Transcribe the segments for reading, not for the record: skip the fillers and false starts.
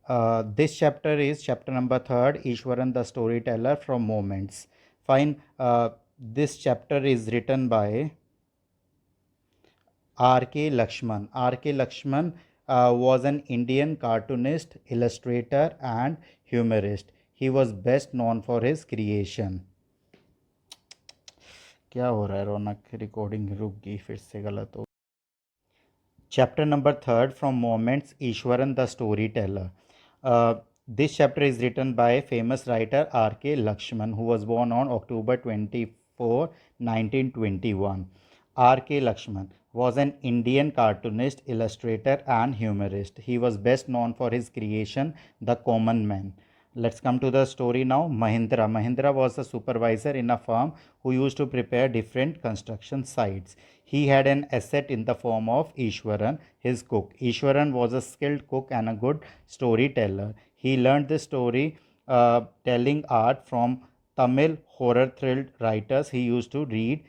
This chapter is chapter number third, Ishwaran the storyteller from Moments. Fine. This chapter is written by R.K. Lakshman. R.K. Lakshman was an Indian cartoonist, illustrator, and humorist. He was best known for his creation. क्या हो रहा है रौनक? Recording रुक गई, फिर से गलत हो. Chapter number third, from Moments, Ishwaran the storyteller. This chapter is written by famous writer R.K. Lakshman, who was born on October 24, 1921. R.K. Lakshman was an Indian cartoonist, illustrator, and humorist. He was best known for his creation, The Common Man. Let's come to the story now. Mahindra. Mahindra was a supervisor in a firm who used to prepare different construction sites. He had an asset in the form of Ishwaran, his cook. Ishwaran was a skilled cook and a good storyteller. He learned the story telling art from Tamil horror thrilled writers he used to read.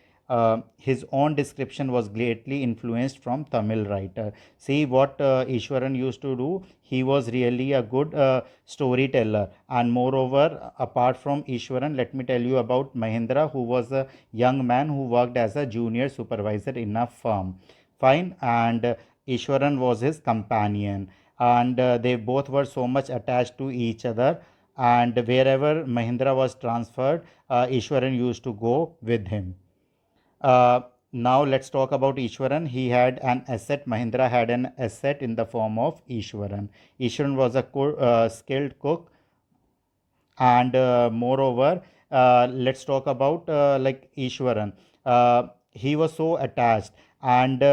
His own description was greatly influenced from Tamil writer. See what Ishwaran used to do. He was really a good storyteller, and moreover, apart from Ishwaran, let me tell you about Mahindra, who was a young man who worked as a junior supervisor in a firm. Fine, and Ishwaran was his companion, and they both were so much attached to each other. And wherever Mahindra was transferred, Ishwaran used to go with him. Uh, Now let's talk about Ishwaran. He had an asset. Mahindra had an asset in the form of Ishwaran. Ishwaran was a skilled cook, and moreover, let's talk about like Ishwaran. He was so attached, and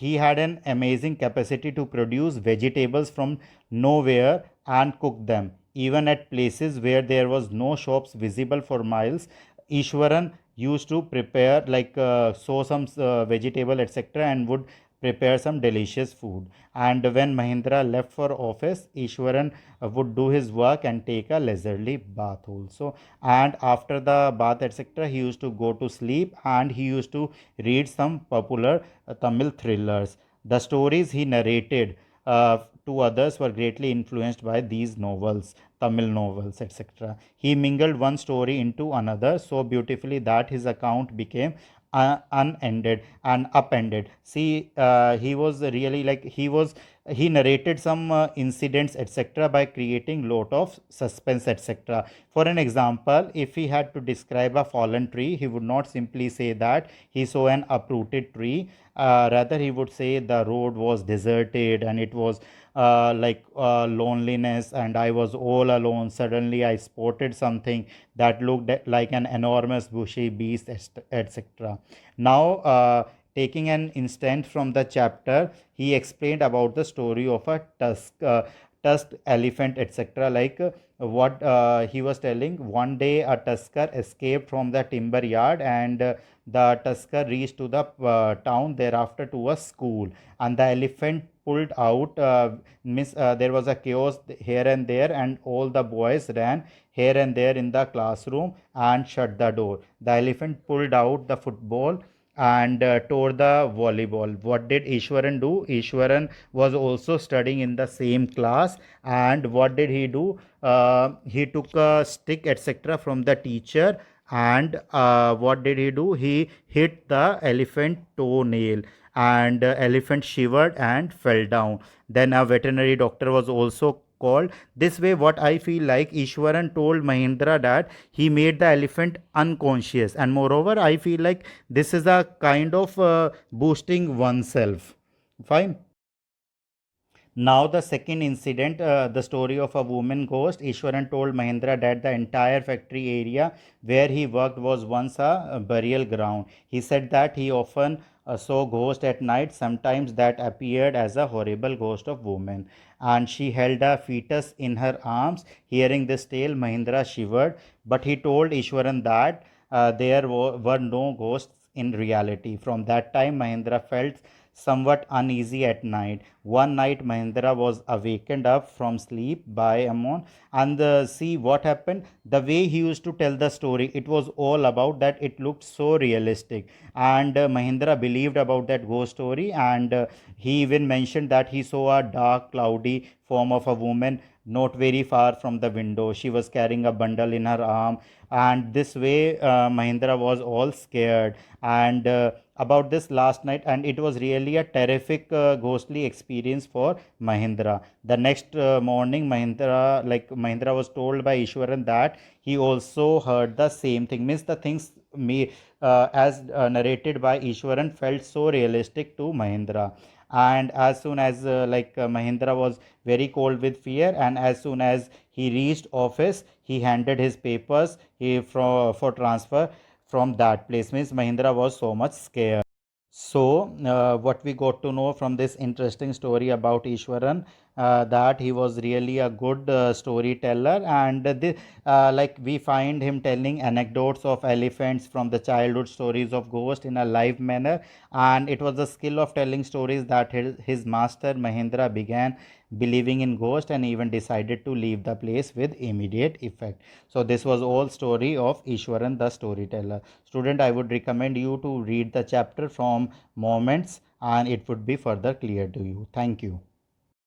he had an amazing capacity to produce vegetables from nowhere and cook them even at places where there was no shops visible for miles. Ishwaran used to prepare like sow some vegetable etc and would prepare some delicious food. And when Mahindra left for office, Ishwaran would do his work and take a leisurely bath also. And after the bath etc, he used to go to sleep and he used to read some popular Tamil thrillers. The stories he narrated to others were greatly influenced by these novels, Tamil novels, etc. He mingled one story into another so beautifully that his account became unended and upended. See, he was really like he narrated some incidents etc by creating lot of suspense etc. For an example, if he had to describe a fallen tree, he would not simply say that he saw an uprooted tree. Rather, he would say the road was deserted and it was loneliness, and I was all alone. Suddenly, I spotted something that looked like an enormous bushy beast, etc. Now, taking an instant from the chapter, he explained about the story of a tusked elephant, etc. What he was telling, one day a tusker escaped from the timber yard, and the tusker reached to the town thereafter to a school, and the elephant pulled out. There was a chaos here and there, and all the boys ran here and there in the classroom and shut the door. The elephant pulled out the football and tore the volleyball. What did Ishwaran do? Ishwaran was also studying in the same class, and what did he do? He took a stick etc from the teacher, and what did he do? He hit the elephant toenail, and elephant shivered and fell down. Then a veterinary doctor was also called. This way, what I feel like, Ishwaran told Mahindra that he made the elephant unconscious, and moreover, I feel like this is a kind of boosting oneself. Fine. Now, the second incident, the story of a woman ghost. Ishwaran told Mahindra that the entire factory area where he worked was once a burial ground. He said that he often saw ghosts at night, sometimes that appeared as a horrible ghost of woman, and she held a fetus in her arms. Hearing this tale, Mahindra shivered, but he told Ishwaran that there were no ghosts in reality. From that time, Mahindra felt somewhat uneasy at night. One night, Mahindra was awakened up from sleep by Ammon, and see what happened. The way he used to tell the story, it was all about that. It looked so realistic, and Mahindra believed about that ghost story, and he even mentioned that he saw a dark, cloudy form of a woman not very far from the window. She was carrying a bundle in her arm, and this way Mahindra was all scared and about this last night, and it was really a terrific ghostly experience for Mahindra. The next morning, Mahindra was told by Ishwaran that he also heard the same thing. Means the things me as narrated by Ishwaran felt so realistic to Mahindra. And as soon as Mahindra was very cold with fear, and as soon as he reached office, he handed his papers for transfer from that place. Means Mahindra was so much scared. So, what we got to know from this interesting story about Ishwaran, that he was really a good storyteller, and we find him telling anecdotes of elephants from the childhood stories of ghosts in a live manner, and it was the skill of telling stories that his master Mahendra began believing in ghosts and even decided to leave the place with immediate effect. So, this was all story of Ishwaran the storyteller. Student, I would recommend you to read the chapter from Moments, and it would be further clear to you. Thank you.